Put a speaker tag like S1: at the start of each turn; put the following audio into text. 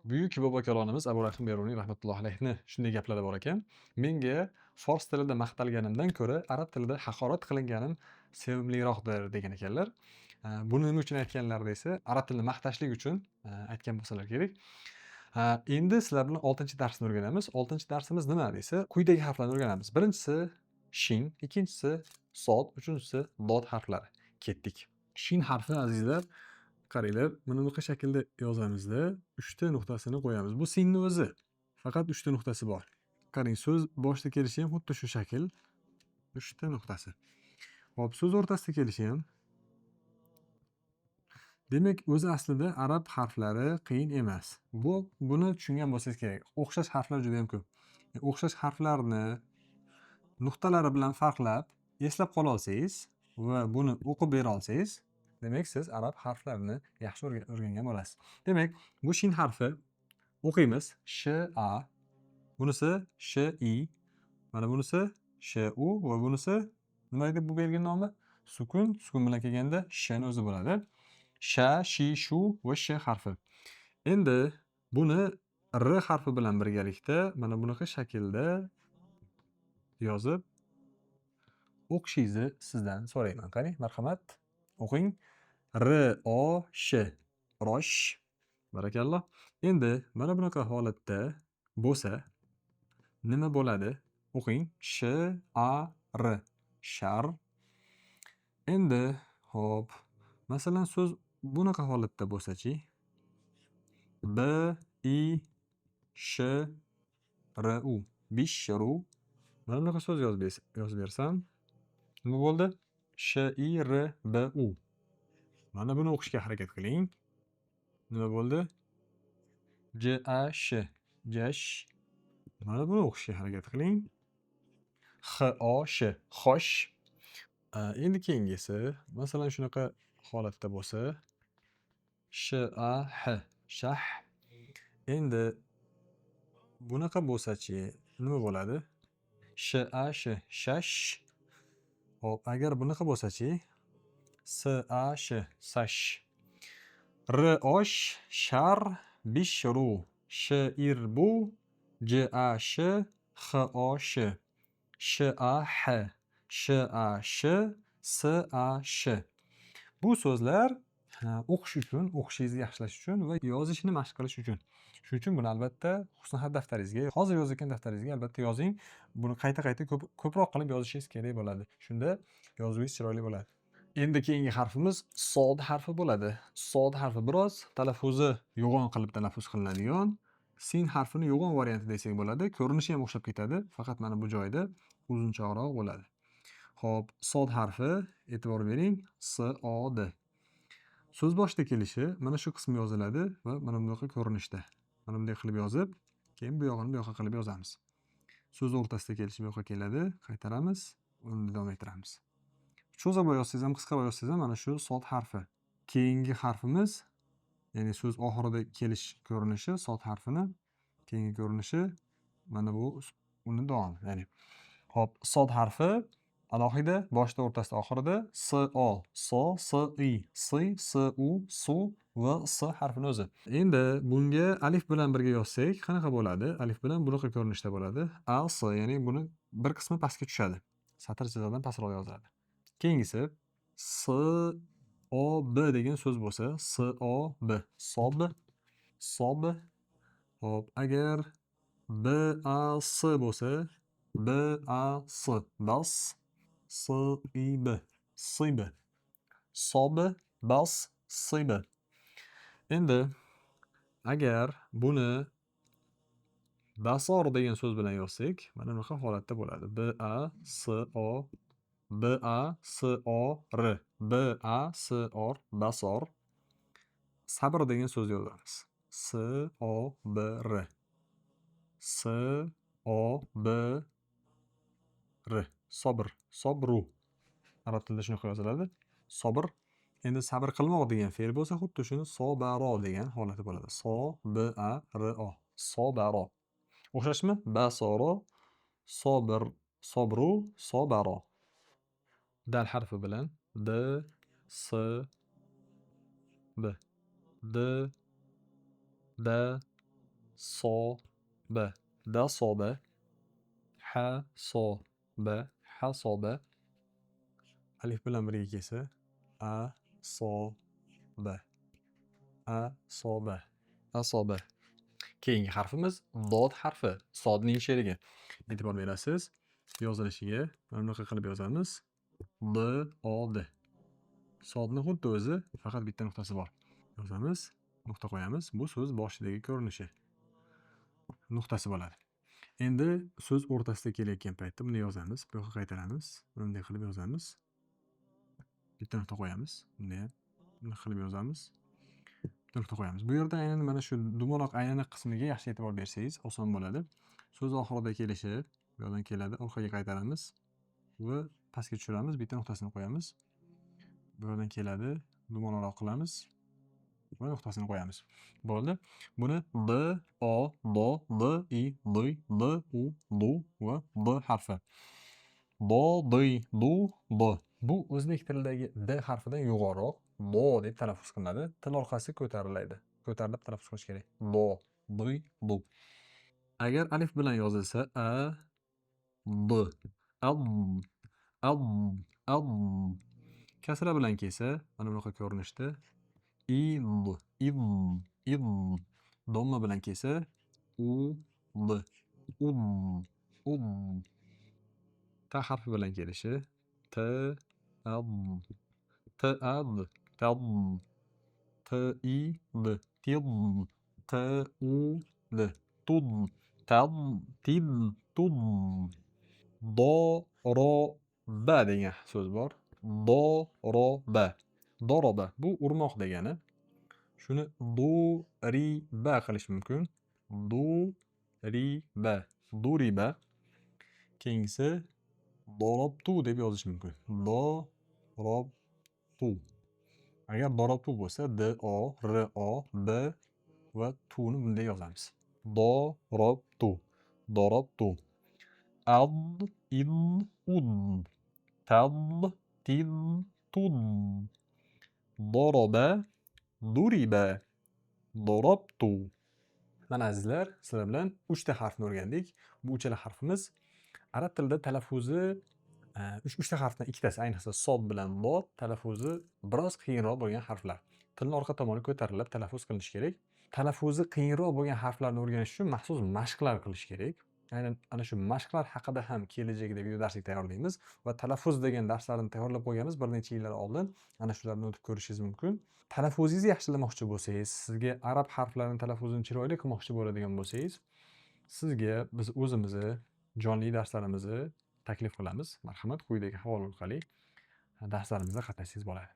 S1: Buyuk bobokalonimiz Abu Rahim Beruniy rahmatullohi alayhni shunday gaplari bor ekan. Menga fors tilida maqtalganimdan ko'ra arab tilida haqorat qilinganim sevimliroqdir degan ekanlar. Buni nima uchun aytganlarida esa arab tilini maqtashlik uchun aytgan bo'lsalar kerak. Endi sizlar bilan 6-darsni o'rganamiz. 6-darsimiz nima desa, quyidagi harflarni o'rganamiz. Birinchisi shin, ikkinchisi sod, uchinchisi dod harflari. Ketdik. Shin harfi azizlar, qaranglar, mana bunaqa shaklda yozamizda 3 ta nuqtasini qo'yamiz. Bu sinni o'zi. Faqat 3 ta nuqtasi bor. Qarang, so'z boshida kelishi ham xuddi shu shakl. 3 ta nuqtasi. Hop, so'z o'rtasida kelishi ham. Demak, o'zi aslida arab harflari qiyin emas. Buni tushungan bo'lsangiz kerak. O'xshash harflar juda ham ko'p. O'xshash harflarni nuqtalari bilan farqlab eslab qola olsangiz va buni o'qib bera olsangiz, demak siz arab harflarini yaxshi o'rgangan bo'lasiz. Demak, bu shin harfi o'qiymiz. Sh a, bunisi sh i, mana bunisi sh u va bunisi nima edi bu belgi nomi? Sukun. Sukun bilan kelganda sh ni o'zi bo'ladi. Sha, shi, shu va sh harfi. Endi buni r harfi bilan birgalikda mana bunaqa shaklda yozib o'qishingizni sizdan so'rayman. Qani, marhamat, o'qing. R O Sh. Rosh. Barakalloh. Endi mana bunaqa holatda bo'lsa nima bo'ladi? O'qing. Sh A R. Shar. Endi hop, masalan, so'z bunaqa holatda bo'lsa-chi? B I Sh R U. Bishru. Mana bunaqa so'z yozib bersam, nima bo'ldi? Sh I R B U. Mana buni o'qishga harakat qiling. Nima bo'ldi? J A Sh. Jash. Mana buni o'qishga harakat qiling. X O Sh. Xosh. Endi keyingisi, masalan, shunaqa holatda bo'lsa, Sh A H. Shah. Endi bunaqa bo'lsa-chi, nima bo'ladi? Sh A Sh. Shash. Hop, agar bunaqa bo'lsa-chi? S A Sh. Sash. R osh. Shar. Bishru. Sh irbu. J A Sh. X O Sh. Sh A H. Sh A Sh. S A Sh. Bu so'zlar o'qish uchun, o'qishingizni yaxshilash uchun va yozishni mashq qilish uchun. Shuning uchun buni albatta husnixat daftaringizga, hozir yozayotgan daftaringizga albatta yozing. Buni qayta-qayta ko'proq qilib yozishingiz kerak bo'ladi. Shunda yozuvingiz chiroyli bo'ladi. Endi keyingi harfimiz sod harfi bo'ladi. Sod harfi biroz talaffuzi yo'g'on qilib talaffuz qilinadigan, sin harfini yo'g'on varianti desak bo'ladi. Ko'rinishi ham o'xshab ketadi, faqat mana bu joyda uzunchoqroq bo'ladi. Xo'p, sod harfi, e'tibor bering, S O D. So'z boshida kelishi mana shu qismi yoziladi va mana bunaqa ko'rinishda. Mana bunday qilib yozib, keyin bu yog'ini bu yoqqa qilib yozamiz. So'z o'rtasida kelishi bu yoqqa keladi, qaytaramiz, uni davom ettiramiz. Cho'zib yozsangiz ham, qisqa yozsangiz ham mana shu sod harfi. Keyingi harfimiz, ya'ni so'z oxirida kelish ko'rinishi sod harfini, keyingi ko'rinishi mana bu uni davomi, ya'ni. Hop, sod harfi alohida boshida, o'rtasida, oxirida S O, So, S I, Si, S U, Su va S harfini o'zi. Endi bunga alif bilan birga yozsak qanaqa bo'ladi? Alif bilan bunaqa ko'rinishda bo'ladi. A, S, ya'ni buni bir qismi pastga tushadi. Satr chiziqdan pastroq yoziladi. Keyingisi S O B degan so'z bo'lsa, S O B, sob, sob. Hop, agar B A S bo'lsa, B A S, bas, S I B, sib. Sob, bas, sib. Endi agar buni basor degan so'z bilan yozsak, mana bunaqa holatda bo'ladi. B A S O B A S O R. B A S O R, basor. Sabr degan so'zni yozamiz. S O B R. S O B R. Sobr, sobru. Arab tilida shunaqa yoziladi. Sobr. Endi sabr qilmoq degan fe'l bo'lsa, xuddi shuni sobaro degan holati bo'ladi. So B A R O. Sobaro. O'xshashmi? Basoro, sobr, sobru, sobaro. Dal harfi bilan D S B. D D soba, dasoba, hasoba, hasoba. Alif bilan birga kelsa asoba, asoba, asoba. Keyingi harfimiz dod harfi, sodning sherigi. E'tibor berasiz. Yozilishiga mana bunaqa qilib yozamiz. D O D. Sodni xuddi o'zi, faqat bitta nuqtasi bor. Yozamiz, nuqta qo'yamiz. Bu so'z boshidagi ko'rinishi. Nuqtasi bo'ladi. Endi so'z o'rtasida kelayotgan paytda buni yozamiz. Bu yoqqa qaytaramiz. Bunday qilib yozamiz. Bitta nuqta qo'yamiz. Buni ham bunday qilib yozamiz. Bitta nuqta qo'yamiz. Bu yerda aynan mana shu dumaloq aylaniq qismiga yaxshi e'tibor bersangiz oson bo'ladi. So'z oxirida kelishi, bu yerdan keladi, orqaga qaytaramiz va pastga tushiramiz, bitta nuqtasini qo'yamiz. Bu yerdan keladi, dumaloroq qilamiz va nuqtasini qo'yamiz. Bo'ldi. Buni D, O, Do, D, I, D, D, U, Du va D harfi. Do, di, du, D. Bu o'zbek tilidagi D harfidan yuqoriroq Do deb talaffuz qilinadi. Til orqasi ko'tariladi. Ko'tarilib talaffuz qilish kerak. Do, di, du. Agar alif bilan yozilsa A, D, ad, ad, ad. Kasra bilan kelsa mana bunaqa ko'rinishda ind, ind, ind. Domma bilan kelsa ud, ud. Ta harfi bilan kelishi t, ad, tad, tad. Tid, tid. Tud, tud. Tad, tid, tud. Doroba degan so'z bor. Doroba. Doroba. Bu urmoq degani. Shuni duriba qilish mumkin. Duriba. Duriba. Keyingisi dorobtu deb yozish mumkin. Dorobtu. Agar dorobtu bo'lsa D O R O B va tuni bunday yozamiz. Dorobtu. Dorobtu. Ad, in, un. Tad, tin, tun. Doroba, duriba, dorobtu. Mana azizlar, sizlar bilan 3 ta harfni o'rgandik. Bu uchala harfimiz arab tilida talaffuzi 3 ta harfdan ikkitasi, ayniqsa sod bilan dod talaffuzi biroz qiyinroq bo'lgan harflar. Tilni orqa tomoni ko'tarilib talaffuz qilinishi kerak. Talaffuzi qiyinroq bo'lgan harflarni o'rganish uchun maxsus mashqlar qilish kerak. Aynan ana shu mashqlar haqida ham kelajakda video darslik tayyorlaymiz va talaffuz degan darslarni tayyorlab qo'yganmiz bir necha yillar oldin. Ana shularni o'tib ko'rishingiz mumkin. Talaffuzingizni yaxshilamoqchi bo'lsangiz, sizga arab harflarining talaffuzini chiroyli qilmoqchi bo'ladigan bo'lsangiz, sizga biz o'zimizni jonli darslarimizni taklif qilamiz. Marhamat, quyidagi havola orqali darslarimizda qatnashsangiz bo'ladi.